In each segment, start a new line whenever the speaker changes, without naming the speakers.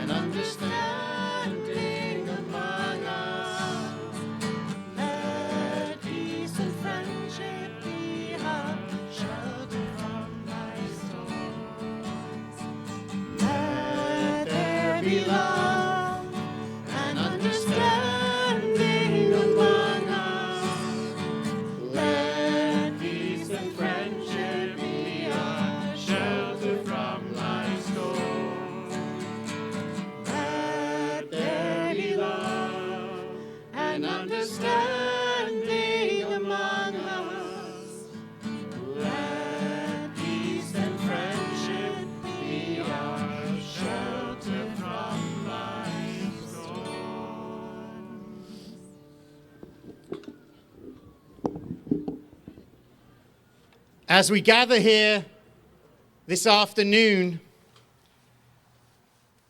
and understanding among us. Let peace and friendship be a shelter from life's storms. Let there be love and understanding among us. Let peace and friendship be a shelter from life's storms. Let there be love and understanding among us. Let peace and friendship be our shelter from life's storms. As we gather here this afternoon,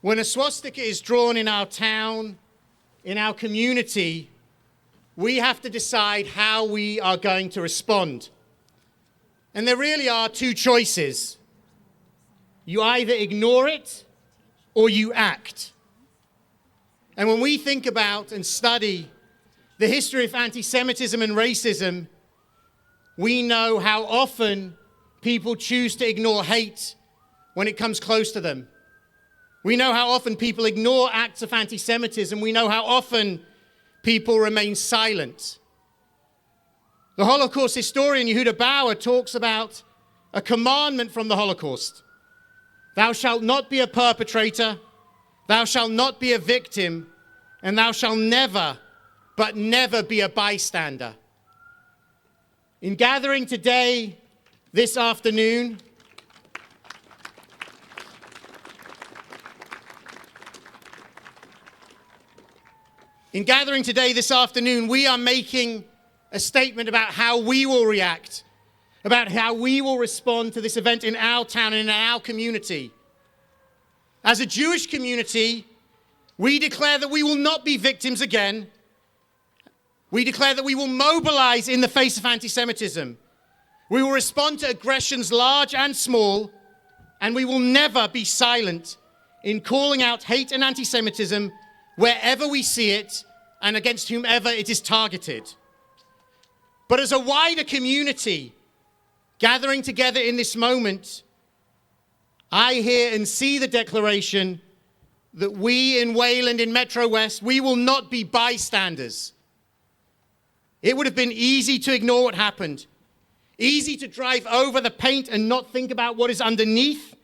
when a swastika is drawn in our town, in our community, we have to decide how we are going to respond. And there really are two choices. You either ignore it or you act. And when we think about and study the history of anti-Semitism and racism, we know how often people choose to ignore hate when it comes close to them. We know how often people ignore acts of anti-Semitism. We know how often people remain silent. The Holocaust historian Yehuda Bauer talks about a commandment from the Holocaust. Thou shalt not be a perpetrator, thou shalt not be a victim, and thou shalt never, but never be a bystander. In gathering today, this afternoon, we are making a statement about how we will react, about how we will respond to this event in our town and in our community. As a Jewish community, we declare that we will not be victims again. We declare that we will mobilize in the face of anti-Semitism. We will respond to aggressions large and small, and we will never be silent in calling out hate and anti-Semitism wherever we see it and against whomever it is targeted. But as a wider community gathering together in this moment, I hear and see the declaration that we in Wayland, in Metro West, we will not be bystanders. It would have been easy to ignore what happened, easy to drive over the paint and not think about what is underneath,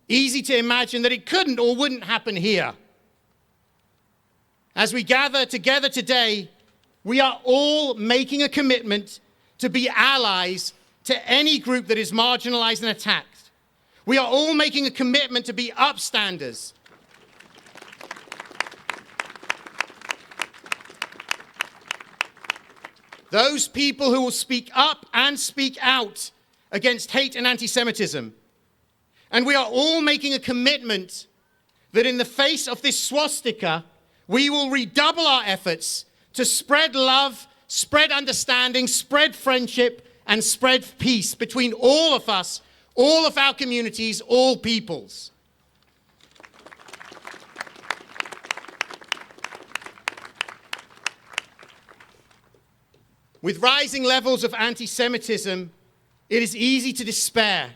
easy to imagine that it couldn't or wouldn't happen here. As we gather together today, we are all making a commitment to be allies to any group that is marginalized and attacked. We are all making a commitment to be upstanders. Those people who will speak up and speak out against hate and anti-Semitism. And we are all making a commitment that in the face of this swastika, we will redouble our efforts to spread love, spread understanding, spread friendship, and spread peace between all of us, all of our communities, all peoples. With rising levels of anti-Semitism, it is easy to despair,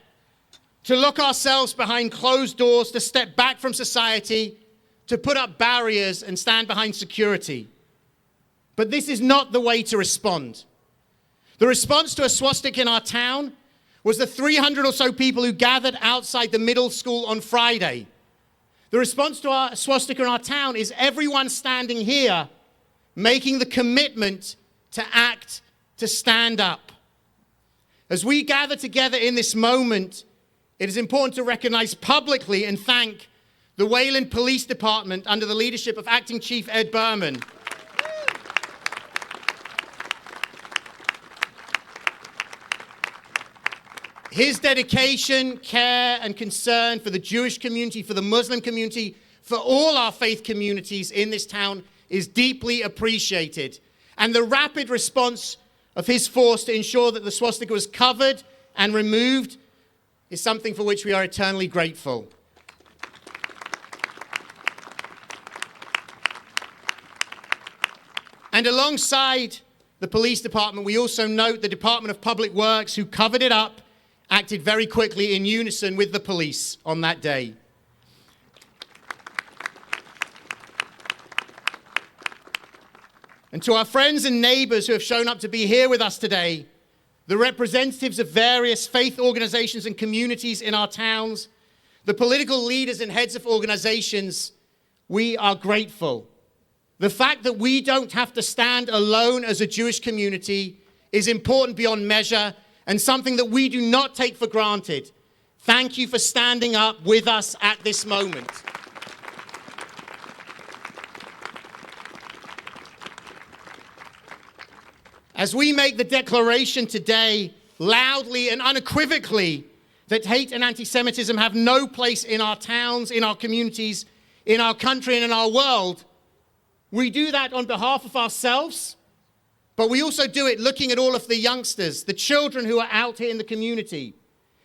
to look ourselves behind closed doors, to step back from society, to put up barriers and stand behind security. But this is not the way to respond. The response to a swastika in our town was the 300 or so people who gathered outside the middle school on Friday. The response to our swastika in our town is everyone standing here making the commitment to act, to stand up. As we gather together in this moment, it is important to recognize publicly and thank the Wayland Police Department under the leadership of Acting Chief Ed Berman. His dedication, care, and concern for the Jewish community, for the Muslim community, for all our faith communities in this town is deeply appreciated. And the rapid response of his force to ensure that the swastika was covered and removed is something for which we are eternally grateful. And alongside the police department, we also note the Department of Public Works, who covered it up, acted very quickly in unison with the police on that day. And to our friends and neighbors who have shown up to be here with us today, the representatives of various faith organizations and communities in our towns, the political leaders and heads of organizations, we are grateful. The fact that we don't have to stand alone as a Jewish community is important beyond measure and something that we do not take for granted. Thank you for standing up with us at this moment. As we make the declaration today, loudly and unequivocally, that hate and anti-Semitism have no place in our towns, in our communities, in our country, and in our world, we do that on behalf of ourselves, but we also do it looking at all of the youngsters, the children who are out here in the community,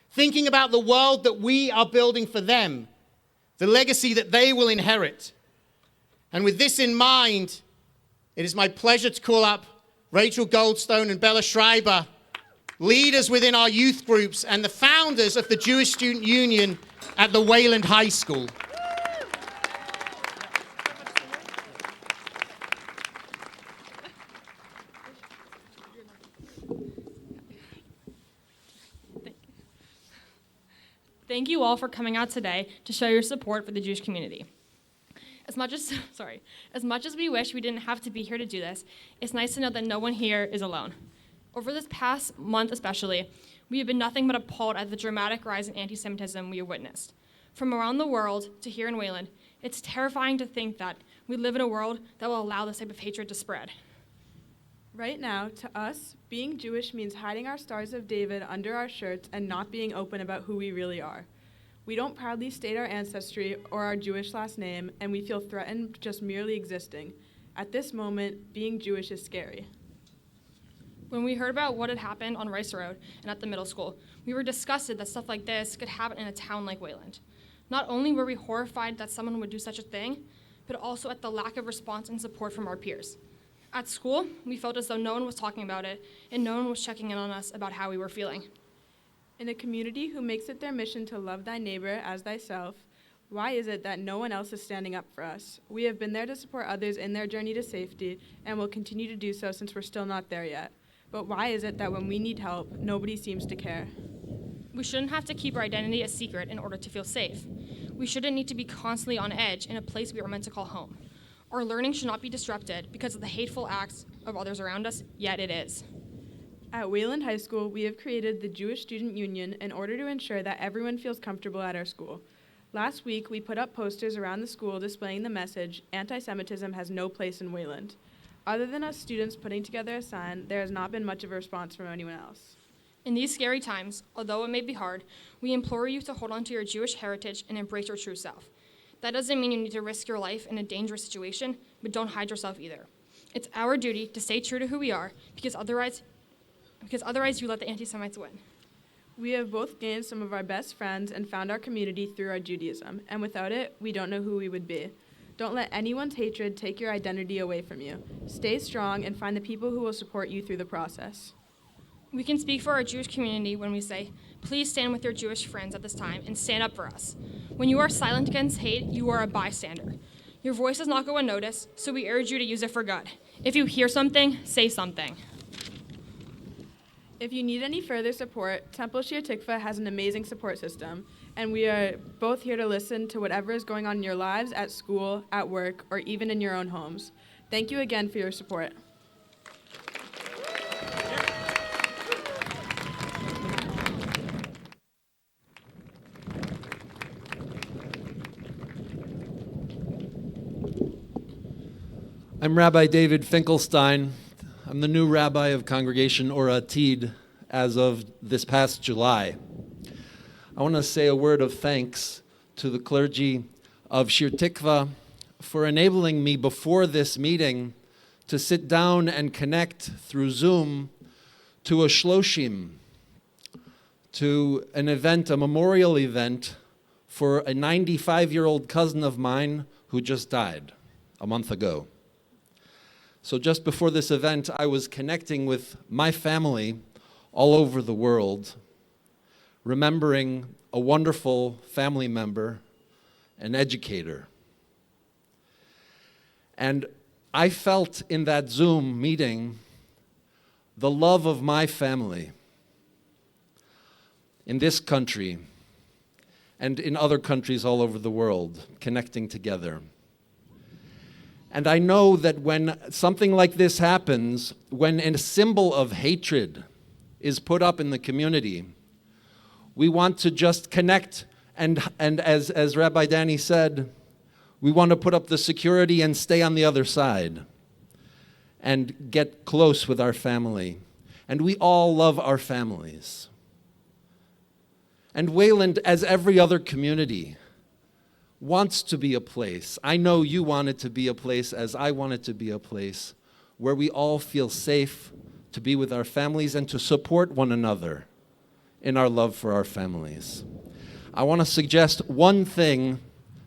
thinking about the world that we are building for them, the legacy that they will inherit. And with this in mind, it is my pleasure to call up Rachel Goldstone and Bella Schreiber, leaders within our youth groups and the founders of the Jewish Student Union at the Wayland High School.
Thank you all for coming out today to show your support for the Jewish community. As much as we wish we didn't have to be here to do this, it's nice to know that no one here is alone. Over this past month especially, we have been nothing but appalled at the dramatic rise in anti-Semitism we have witnessed. From around the world to here in Wayland, it's terrifying to think that we live in a world that will allow this type of hatred to spread.
Right now, to us, being Jewish means hiding our Stars of David under our shirts and not being open about who we really are. We don't proudly state our ancestry or our Jewish last name, and we feel threatened just merely existing. At this moment, being Jewish is scary.
When we heard about what had happened on Rice Road and at the middle school, we were disgusted that stuff like this could happen in a town like Wayland. Not only were we horrified that someone would do such a thing, but also at the lack of response and support from our peers. At school, we felt as though no one was talking about it, and no one was checking in on us about how we were feeling.
In a community who makes it their mission to love thy neighbor as thyself, why is it that no one else is standing up for us? We have been there to support others in their journey to safety and will continue to do so since we're still not there yet. But why is it that when we need help, nobody seems to care?
We shouldn't have to keep our identity a secret in order to feel safe. We shouldn't need to be constantly on edge in a place we are meant to call home. Our learning should not be disrupted because of the hateful acts of others around us, yet it is.
At Wayland High School, we have created the Jewish Student Union in order to ensure that everyone feels comfortable at our school. Last week, we put up posters around the school displaying the message, "Anti-Semitism has no place in Wayland." Other than us students putting together a sign, there has not been much of a response from anyone else.
In these scary times, although it may be hard, we implore you to hold on to your Jewish heritage and embrace your true self. That doesn't mean you need to risk your life in a dangerous situation, but don't hide yourself either. It's our duty to stay true to who we are, because otherwise you let the anti-Semites win.
We have both gained some of our best friends and found our community through our Judaism, and without it, we don't know who we would be. Don't let anyone's hatred take your identity away from you. Stay strong and find the people who will support you through the process.
We can speak for our Jewish community when we say, please stand with your Jewish friends at this time and stand up for us. When you are silent against hate, you are a bystander. Your voice does not go unnoticed, so we urge you to use it for good. If you hear something, say something.
If you need any further support, Temple Shir Tikva has an amazing support system, and we are both here to listen to whatever is going on in your lives, at school, at work, or even in your own homes. Thank you again for your support.
I'm Rabbi David Finkelstein. I'm the new rabbi of Congregation Or Atid as of this past July. I want to say a word of thanks to the clergy of Shir Tikva for enabling me before this meeting to sit down and connect through Zoom to a shloshim, to an event, a memorial event for a 95-year-old cousin of mine who just died a month ago. So just before this event, I was connecting with my family all over the world, remembering a wonderful family member, an educator. And I felt in that Zoom meeting the love of my family in this country and in other countries all over the world, connecting together. And I know that when something like this happens, when a symbol of hatred is put up in the community, we want to just connect, and as Rabbi Danny said, we want to put up the security and stay on the other side and get close with our family. And we all love our families. And Wayland, as every other community, wants to be a place. I know you want it to be a place, as I want it to be a place, where we all feel safe to be with our families and to support one another in our love for our families. I want to suggest one thing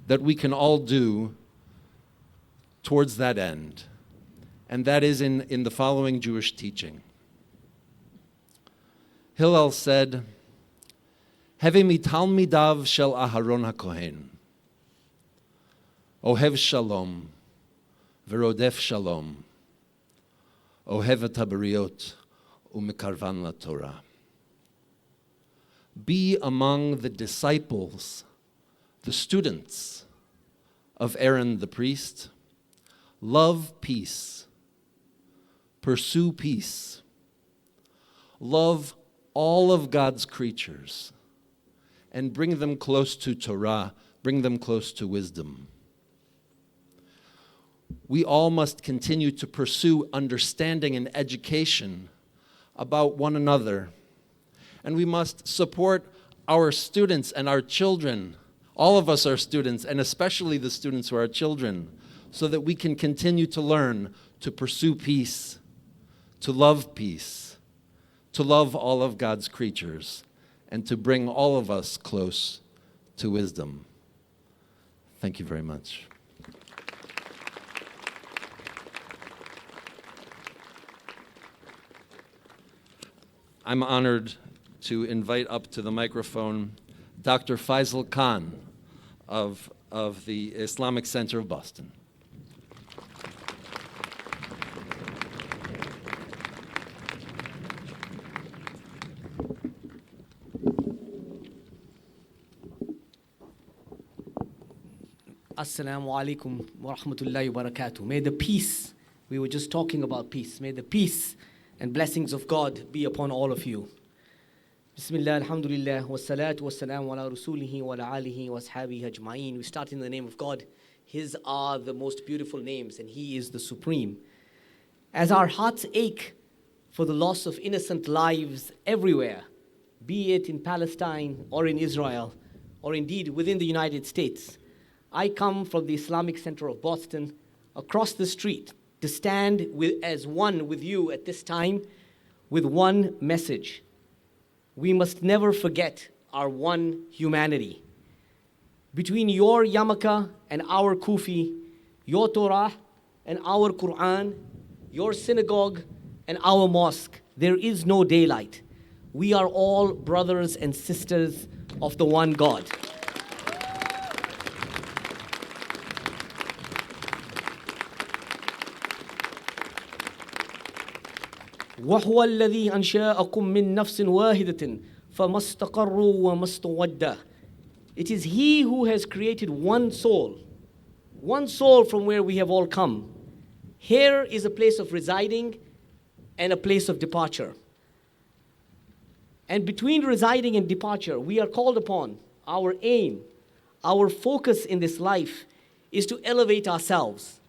that we can all do towards that end, and that is in the following Jewish teaching. Hillel said, Heve mitalmidav shel Aharon HaKohen, Ohev Shalom, Verodef Shalom, Ohev et HaBariot, Umekarvan LaTorah. Be among the disciples, the students of Aaron the priest. Love peace. Pursue peace. Love all of God's creatures and bring them close to Torah, bring them close to wisdom. We all must continue to pursue understanding and education about one another. And we must support our students and our children. All of us are students, and especially the students who are children, so that we can continue to learn to pursue peace, to love peace, to love all of God's creatures, and to bring all of us close to wisdom. Thank you very much. I'm honored to invite up to the microphone Dr. Faisal Khan of the Islamic Center of Boston.
Assalamu alaikum wa rahmatullahi wa barakatuh. May the peace, we were just talking about peace, may the peace and blessings of God be upon all of you. Bismillah, alhamdulillah, wa salatu wa salam ala rasulihi wa ala alihi wa ashabihi ajma'een. We start in the name of God. His are the most beautiful names, and He is the supreme. As our hearts ache for the loss of innocent lives everywhere, be it in Palestine or in Israel, or indeed within the United States, I come from the Islamic Center of Boston across the street to stand as one with you at this time with one message. We must never forget our one humanity. Between your yarmulke and our kufi, your Torah and our Quran, your synagogue and our mosque, there is no daylight. We are all brothers and sisters of the one God. وهو الذي أنشأكم من نفس واحدة فما استقروا وما استودوا. It is He who has created one soul from where we have all come. Here is a place of residing and a place of departure. And between residing and departure, we are called upon, our aim, our focus in this life is to elevate ourselves.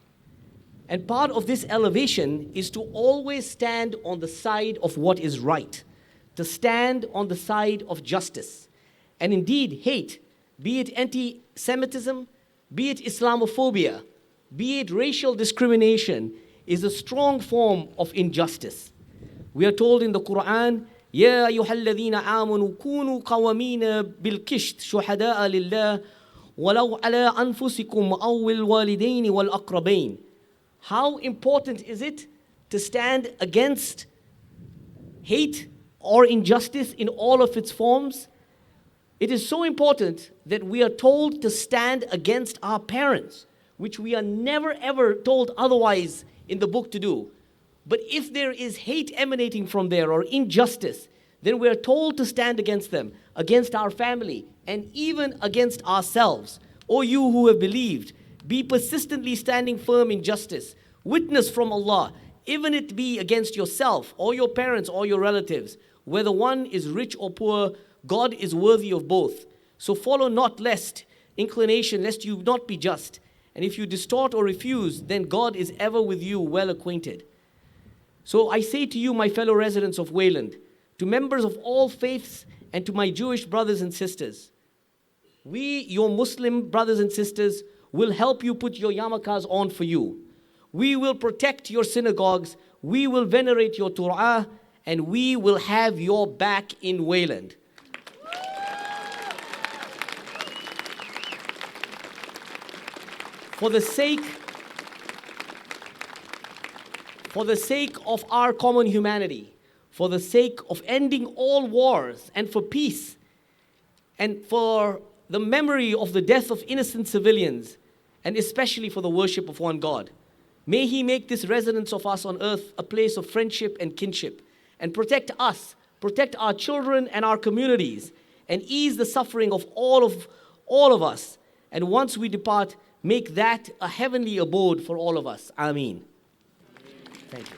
And part of this elevation is to always stand on the side of what is right, to stand on the side of justice. And indeed, hate, be it anti-Semitism, be it Islamophobia, be it racial discrimination, is a strong form of injustice. We are told in the Quran, يا أيها الذين آمنوا كونوا قوامين بالقسط شهداء لله ولو على أنفسكم أو الوالدين والأقربين. How important is it to stand against hate or injustice in all of its forms? It is so important that we are told to stand against our parents, which we are never ever told otherwise in the book to do. But if there is hate emanating from there or injustice, then we are told to stand against them, against our family, and even against ourselves. O you who have believed, be persistently standing firm in justice. Witness from Allah, even it be against yourself or your parents or your relatives. Whether one is rich or poor, God is worthy of both. So follow not inclination, lest you not be just. And if you distort or refuse, then God is ever with you, well acquainted. So I say to you, my fellow residents of Wayland, to members of all faiths, and to my Jewish brothers and sisters, we, your Muslim brothers and sisters, will help you put your yarmulkes on for you. We will protect your synagogues, we will venerate your Torah, and we will have your back in Wayland. For the sake of our common humanity, for the sake of ending all wars and for peace, and for the memory of the death of innocent civilians, and especially for the worship of one God, may He make this residence of us on earth a place of friendship and kinship, and protect us, protect our children and our communities, and ease the suffering of all of us. And once we depart, make that a heavenly abode for all of us. Ameen. Thank you.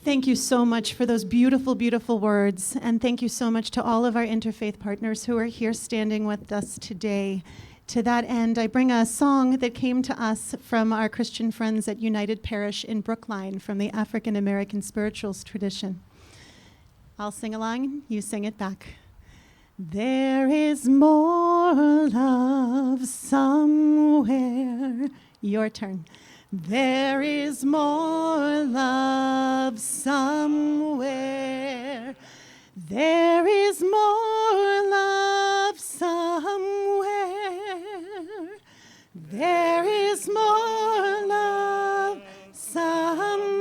Thank you so much for those beautiful, beautiful words. And thank you so much to all of our interfaith partners who are here standing with us today. To that end, I bring a song that came to us from our Christian friends at United Parish in Brookline from the African American spirituals tradition. I'll sing along, you sing it back. There is more love somewhere. Your turn. There is more love somewhere. There is more love somewhere. There is more love somewhere.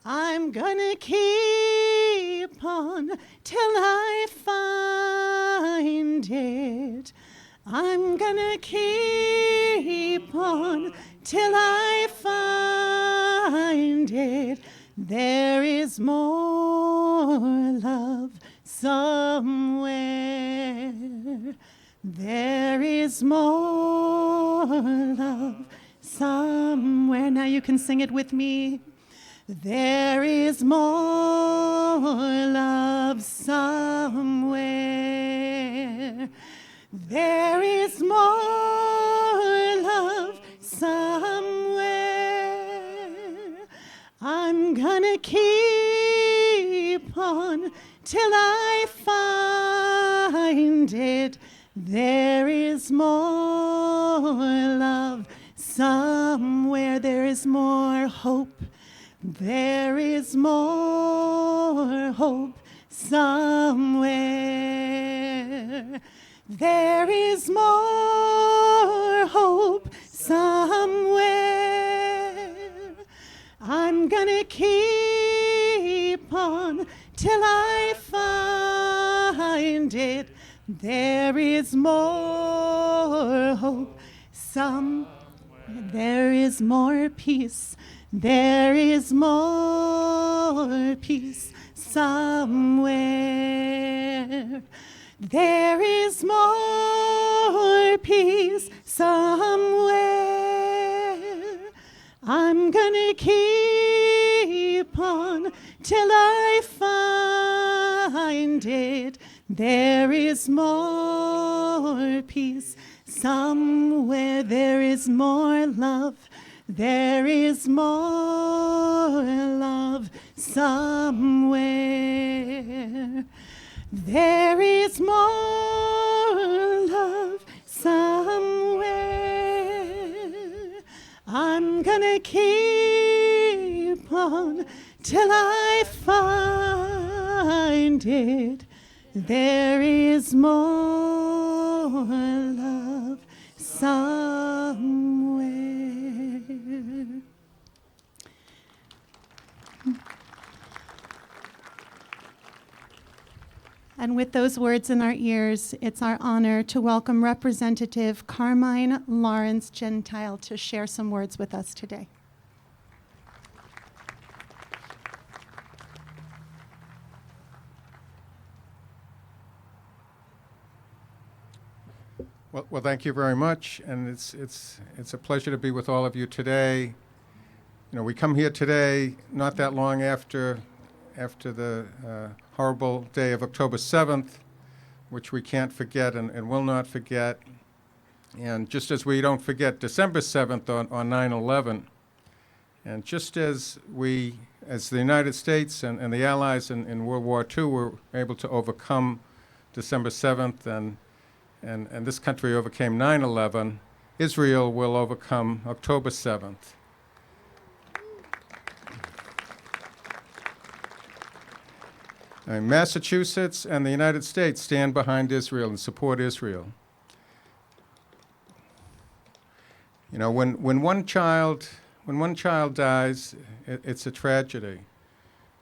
I'm gonna keep on till I find it. I'm gonna keep on till I find it. There is more love somewhere. There is more love somewhere. Now you can sing it with me. There is more love somewhere. There is more love somewhere. I'm gonna keep on till I find it. There is more love somewhere. There is more hope. There is more hope somewhere. There is more hope somewhere. I'm gonna keep on till I find it. There is more hope somewhere. There is more peace. There is more peace somewhere. There is more peace somewhere. I'm gonna keep on till I find it. There is more peace somewhere. There is more love. There is more love somewhere. There is more love somewhere. I'm gonna keep on on till I find it. There is more love somewhere. And with those words in our ears, it's our honor to welcome Representative Carmine Lawrence Gentile to share some words with us today.
Well, thank you very much, and it's a pleasure to be with all of you today. You know, we come here today not that long after the horrible day of October 7th, which we can't forget and will not forget. And just as we don't forget December 7th on 9/11, and just as the United States and the Allies in World War II were able to overcome December 7th and this country overcame 9/11, Israel will overcome October 7th. Massachusetts and the United States stand behind Israel and support Israel. You know, when one child dies, it's a tragedy.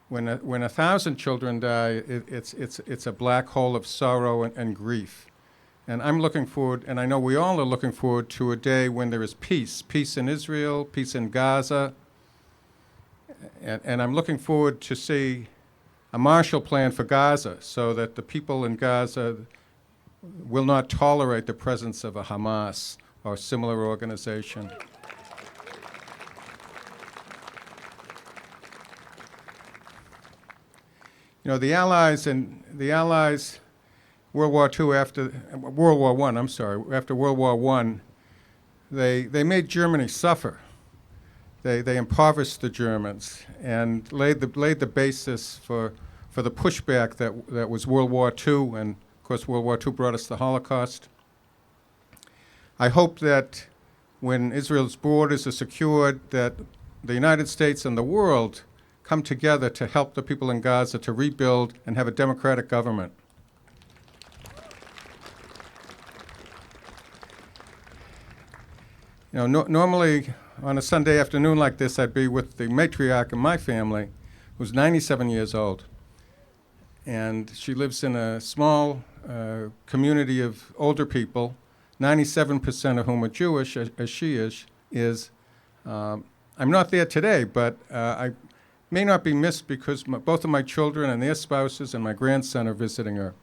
When 1,000 children die, it's a black hole of sorrow and grief. And I'm looking forward, and I know we all are looking forward to a day when there is peace in Israel, peace in Gaza, and I'm looking forward to see a Marshall Plan for Gaza so that the people in Gaza will not tolerate the presence of a Hamas or similar organization. You know, the Allies, World War II after World War I, after World War I, they made Germany suffer. They impoverished the Germans and laid the basis for the pushback that was World War II, and of course World War II brought us the Holocaust. I hope that when Israel's borders are secured, that the United States and the world come together to help the people in Gaza to rebuild and have a democratic government. You know, normally on a Sunday afternoon like this, I'd be with the matriarch of my family, who's 97 years old. And she lives in a small community of older people, 97% of whom are Jewish, as she is. I'm not there today, but I may not be missed because both of my children and their spouses and my grandson are visiting her.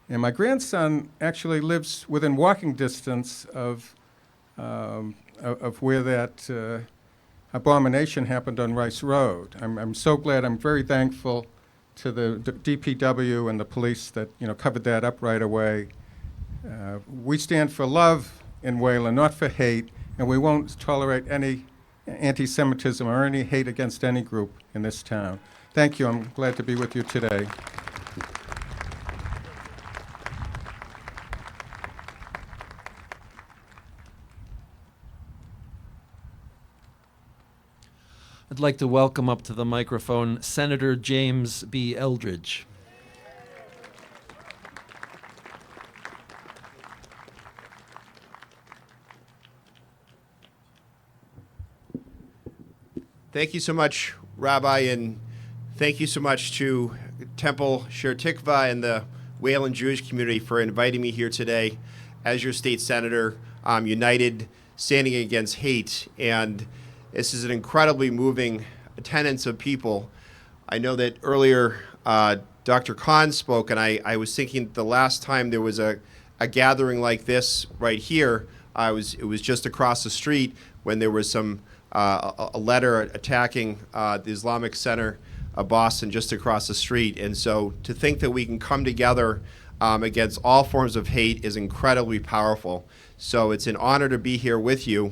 And my grandson actually lives within walking distance of where that abomination happened on Rice Road. I'm so glad, I'm very thankful to the DPW and the police that covered that up right away. We stand for love in Wayland, not for hate, and we won't tolerate any anti-Semitism or any hate against any group in this town. Thank you. I'm glad to be with you today.
I'd like to welcome up to the microphone Senator James B. Eldridge.
Thank you so much, Rabbi, and thank you so much to Temple Sher Tikva and the Wayland Jewish community for inviting me here today as your state senator, united, standing against hate. And this is an incredibly moving attendance of people. I know that earlier Dr. Khan spoke, and I was thinking the last time there was a gathering like this right here, it was just across the street when there was a letter attacking the Islamic Center of Boston just across the street. And so to think that we can come together against all forms of hate is incredibly powerful. So it's an honor to be here with you.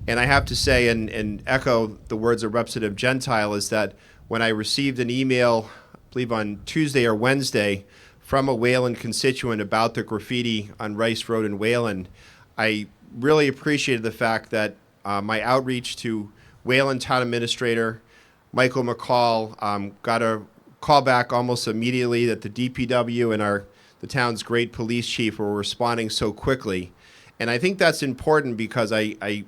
And I have to say, and echo the words of Representative Gentile, is that when I received an email, I believe on Tuesday or Wednesday, from a Wayland constituent about the graffiti on Rice Road in Wayland, I really appreciated the fact that my outreach to Wayland Town Administrator, Michael McCall got a call back almost immediately that the DPW and the town's great police chief were responding so quickly. And I think that's important because I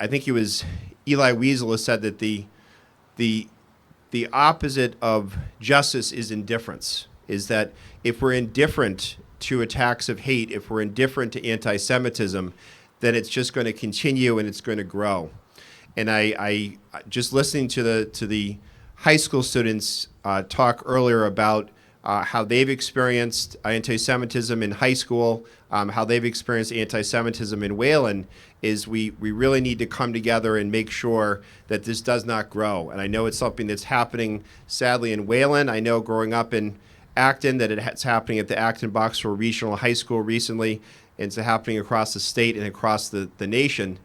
think it was Eli Wiesel who said that the opposite of justice is indifference, is that if we're indifferent to attacks of hate, if we're indifferent to anti-Semitism, then it's just going to continue and it's going to grow. And I just listening to the high school students talk earlier about how they've experienced anti-Semitism in high school, how they've experienced anti-Semitism in Wayland, is we really need to come together and make sure that this does not grow. And I know it's something that's happening, sadly, in Wayland. I know growing up in Acton that it's happening at the Acton Boxborough Regional High School recently, and it's happening across the state and across the nation.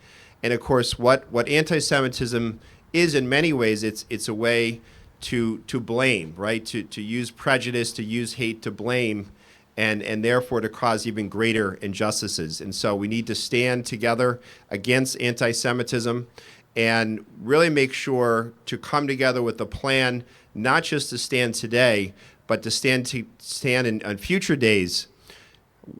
And of course, what anti-Semitism is in many ways, it's a way to blame, right? To use prejudice, to use hate to blame, and therefore to cause even greater injustices. And so we need to stand together against anti-Semitism and really make sure to come together with a plan, not just to stand today, but to stand in future days.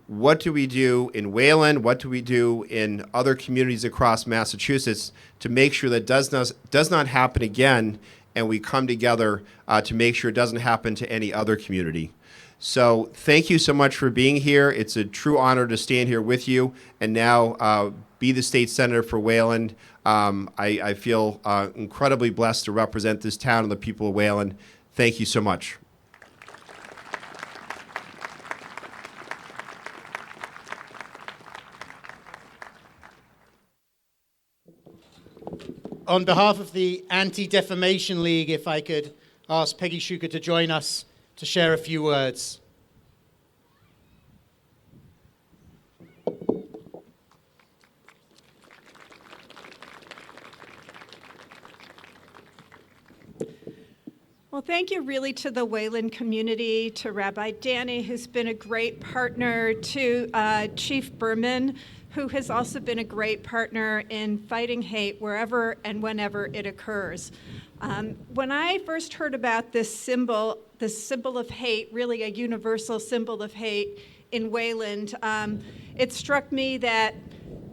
What do we do in Wayland? What do we do in other communities across Massachusetts to make sure that does not happen again, and we come together to make sure it doesn't happen to any other community? So thank you so much for being here. It's a true honor to stand here with you and now be the state senator for Wayland. I feel incredibly blessed to represent this town and the people of Wayland. Thank you so much.
On behalf of the Anti-Defamation League, if I could ask Peggy Shuker to join us to share a few words.
Well, thank you really to the Wayland community, to Rabbi Danny, who's been a great partner, to Chief Berman, who has also been a great partner in fighting hate wherever and whenever it occurs. When I first heard about this symbol of hate, really a universal symbol of hate in Wayland, it struck me that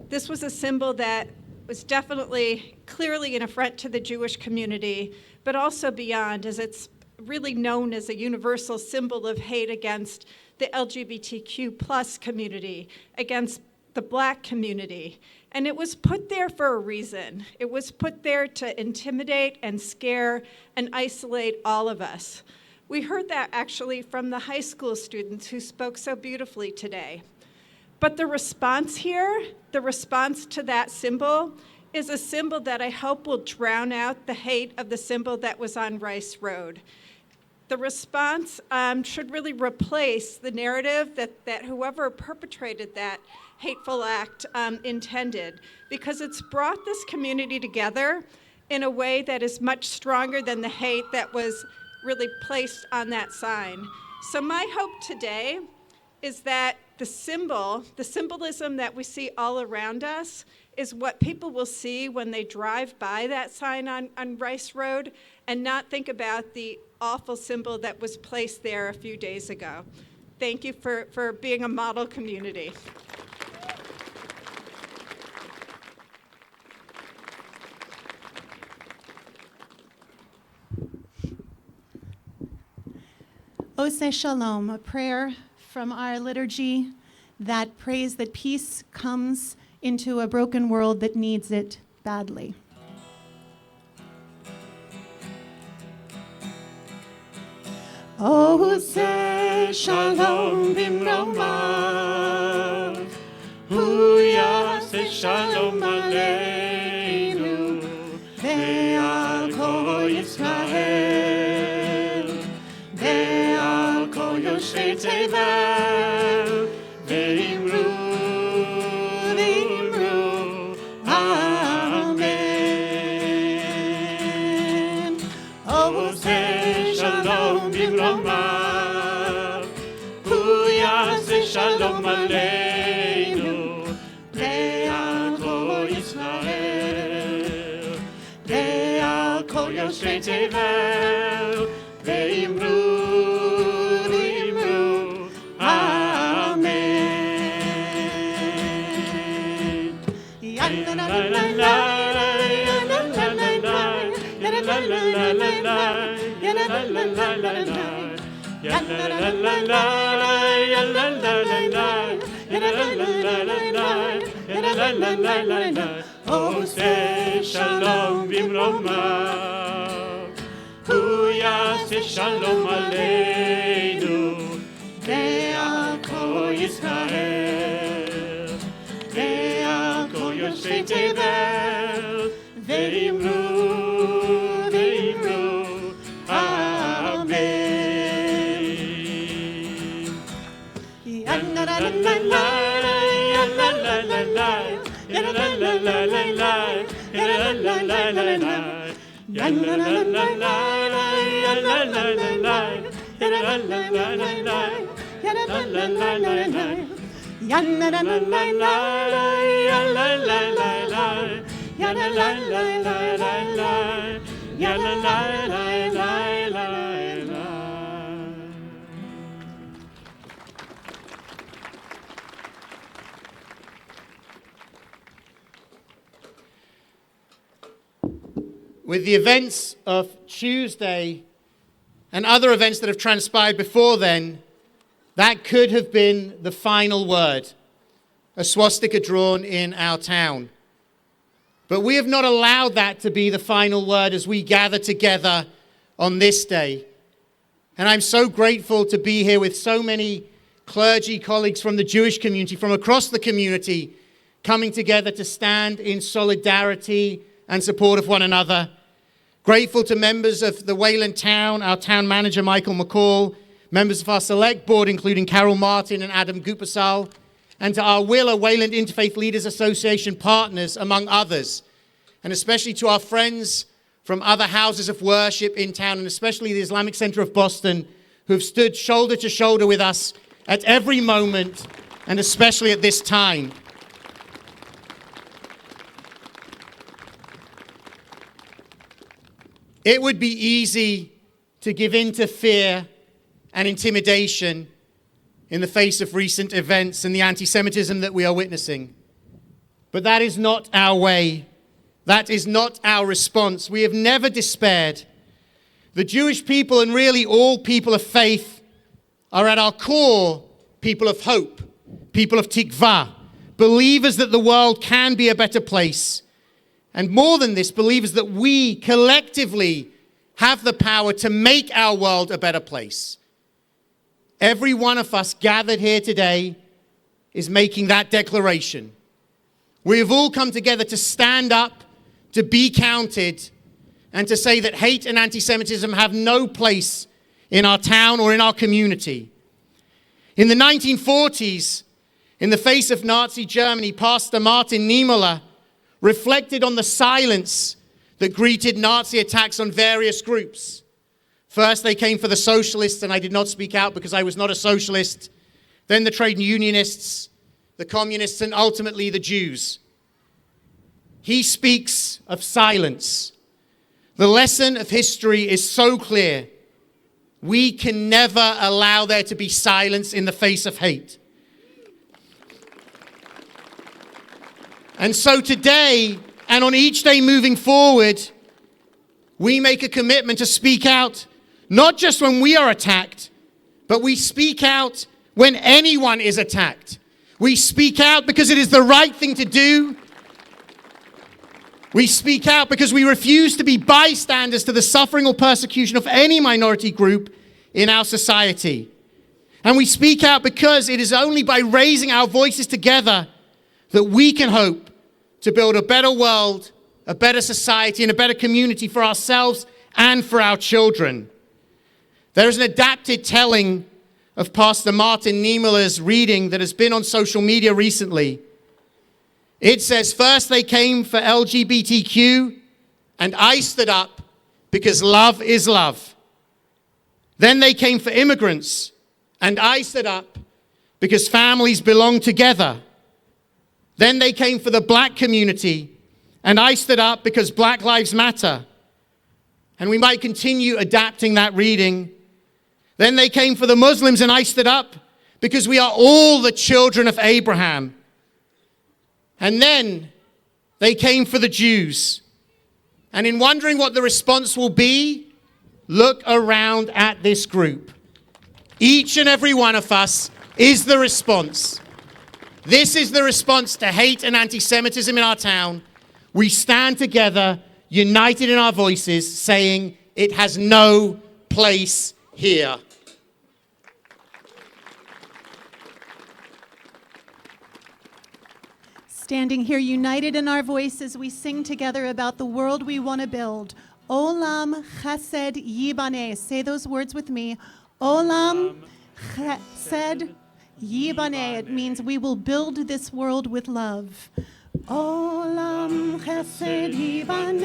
this was a symbol that was definitely clearly an affront to the Jewish community, but also beyond, as it's really known as a universal symbol of hate against the LGBTQ plus community, against the Black community. And it was put there for a reason. It was put there to intimidate and scare and isolate all of us. We heard that actually from the high school students who spoke so beautifully today. But the response here, the response to that symbol, is a symbol that I hope will drown out the hate of the symbol that was on Rice Road. The response should really replace the narrative that whoever perpetrated that hateful act intended, because it's brought this community together in a way that is much stronger than the hate that was really placed on that sign. So my hope today is that the symbolism that we see all around us is what people will see when they drive by that sign on Rice Road and not think about the awful symbol that was placed there a few days ago. Thank you for being a model community.
Ose Shalom, a prayer from our liturgy that prays that peace comes into a broken world that needs it badly. Ose Shalom bimromav, hu yaseh shalom aleinu, ve'al kol Yisrael, ve'al kol yoshei tevel, ve'imru, amen. Ose shalom bimromav, hu yaseh shalom aleinu, ve'al kol Yisrael, ve'al
כל יושבי תבל, ואמרו, אמן. עושה שלום במרומיו, הוא יעשה שלום עלינו ועל כל ישראל, ועל כל יושבי תבל, ואמרו, אמן. With the events of Tuesday and other events that have transpired before then, that could have been the final word, a swastika drawn in our town. But we have not allowed that to be the final word as we gather together on this day. And I'm so grateful to be here with so many clergy colleagues from the Jewish community, from across the community, coming together to stand in solidarity and support of one another. Grateful to members of the Wayland Town, our town manager, Michael McCall, members of our select board, including Carol Martin and Adam Gupasal, and to our Willa Wayland Interfaith Leaders Association partners, among others, and especially to our friends from other houses of worship in town, and especially the Islamic Center of Boston, who have stood shoulder to shoulder with us at every moment, and especially at this time. It would be easy to give in to fear and intimidation in the face of recent events and the antisemitism that we are witnessing. But that is not our way. That is not our response. We have never despaired. The Jewish people, and really all people of faith, are at our core people of hope, people of tikvah, believers that the world can be a better place. And more than this, believers that we collectively have the power to make our world a better place. Every one of us gathered here today is making that declaration. We have all come together to stand up, to be counted, and to say that hate and anti-Semitism have no place in our town or in our community. In the 1940s, in the face of Nazi Germany, Pastor Martin Niemöller reflected on the silence that greeted Nazi attacks on various groups. First, they came for the socialists, and I did not speak out because I was not a socialist. Then the trade unionists, the communists, and ultimately the Jews. He speaks of silence. The lesson of history is so clear. We can never allow there to be silence in the face of hate. And so today, and on each day moving forward, we make a commitment to speak out, not just when we are attacked, but we speak out when anyone is attacked. We speak out because it is the right thing to do. We speak out because we refuse to be bystanders to the suffering or persecution of any minority group in our society. And we speak out because it is only by raising our voices together that we can hope to build a better world, a better society, and a better community for ourselves and for our children. There is an adapted telling of Pastor Martin Niemöller's reading that has been on social media recently. It says, first they came for LGBTQ, and I stood up because love is love. Then they came for immigrants, and I stood up because families belong together. Then they came for the black community, and I stood up because Black Lives Matter. And we might continue adapting that reading. Then they came for the Muslims, and I stood up because we are all the children of Abraham. And then they came for the Jews. And in wondering what the response will be, look around at this group. Each and every one of us is the response. This is the response to hate and anti-Semitism in our town. We stand together, united in our voices, saying it has no place here.
Standing here united in our voices, we sing together about the world we want to build. Olam chesed yibaneh. Say those words with me. Olam chesed yibaneh. It means we will build this world with love. Olam chesed yibaneh.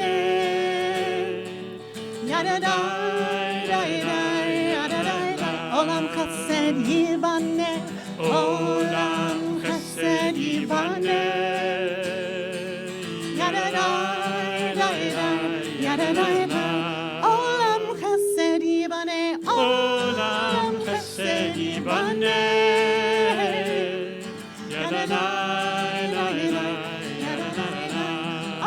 Yadadai, yadadai, yadadai. Olam chesed yibaneh. Olam chesed yibaneh. Yadadai, yadadai, yadadai. Olam chesed yibaneh. Olam chesed yibaneh. Yadadai, yadadai.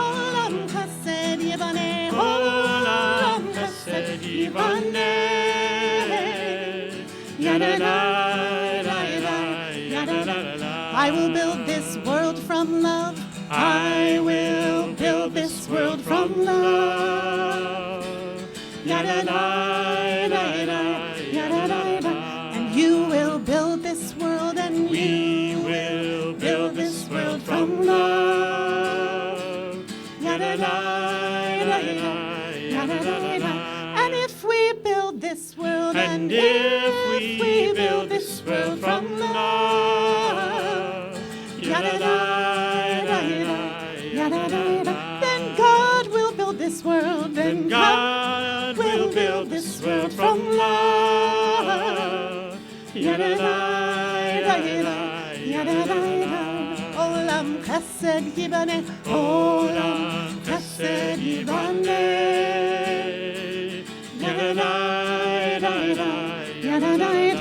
Olam chesed yibaneh. Olam chesed yibaneh. Yadadai, yadadai. I will build this world from love. I will build this world from love. Yadadai, yadadai, yadadai. And you will build this world, and we will build this world from love. Yadadai, yadadai, yadadai. And if we build this world, and if we build this world from love, yadadai, yadadai, then God will build this world, then God will build this world from love. Yadadai, yadadai. Olam chesed yibaneh. Olam chesed yibaneh. Yadadai, yadadai.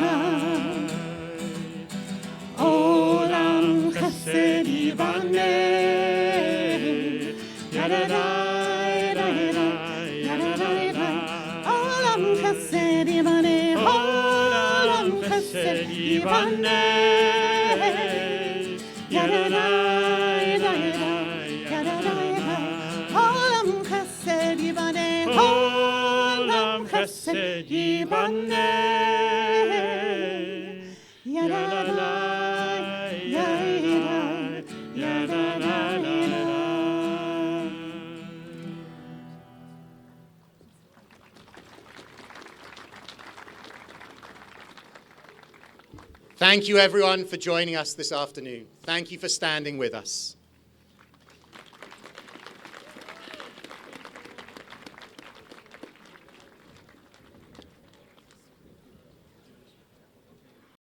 Olam chesed yibaneh. Yadadai, yadadai. Olam chesed yibaneh. Olam chesed yibaneh. Yadadai, yadadai. Olam chesed yibaneh. Olam chesed yibaneh. Yadadai, yadadai.
Thank you, everyone, for joining us this afternoon. Thank you for standing with us.